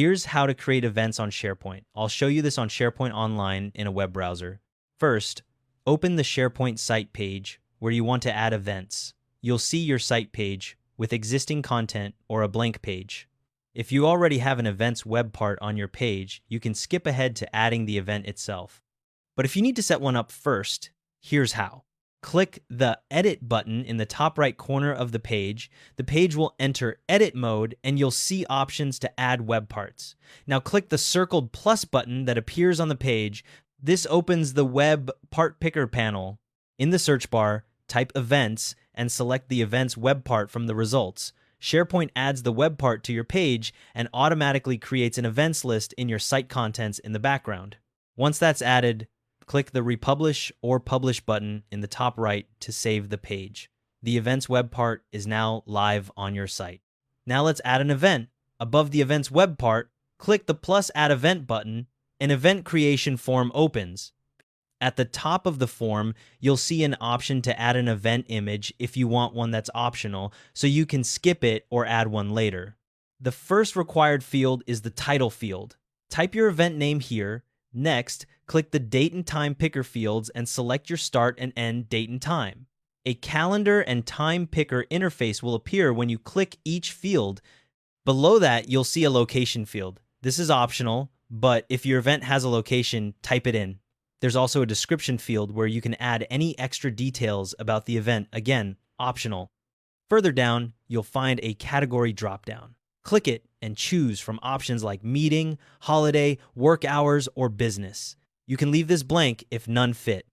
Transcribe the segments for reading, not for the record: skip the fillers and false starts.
Here's how to create events on SharePoint. I'll show you this on SharePoint Online in a web browser. First, open the SharePoint site page where you want to add events. You'll see your site page with existing content or a blank page. If you already have an events web part on your page, you can skip ahead to adding the event itself. But if you need to set one up first, here's how. Click the Edit button in the top right corner of the page. The page will enter edit mode and you'll see options to add web parts. Now click the circled plus button that appears on the page. This opens the web part picker panel. In the search bar, type events and select the events web part from the results. SharePoint adds the web part to your page and automatically creates an events list in your site contents in the background. Once that's added, click the Republish or Publish button in the top right to save the page. The events web part is now live on your site. Now let's add an event. Above the events web part, click the plus Add Event button. An event creation form opens. At the top of the form, you'll see an option to add an event image if you want one that's optional, so you can skip it or add one later. The first required field is the title field. Type your event name here. Next, click the date and time picker fields and select your start and end date and time. A calendar and time picker interface will appear when you click each field. Below that, you'll see a location field. This is optional, but if your event has a location, type it in. There's also a description field where you can add any extra details about the event, again, optional. Further down, you'll find a category dropdown. Click it and choose from options like meeting, holiday, work hours, or business. You can leave this blank if none fit.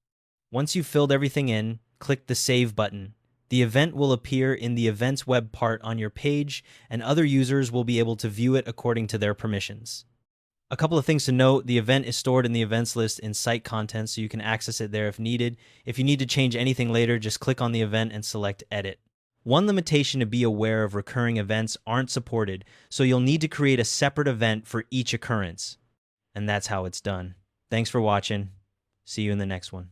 Once you've filled everything in, click the Save button. The event will appear in the Events web part on your page, and other users will be able to view it according to their permissions. A couple of things to note: the event is stored in the events list in site content, so you can access it there if needed. If you need to change anything later, just click on the event and select Edit. One limitation to be aware of: recurring events aren't supported, so you'll need to create a separate event for each occurrence. And that's how it's done. Thanks for watching. See you in the next one.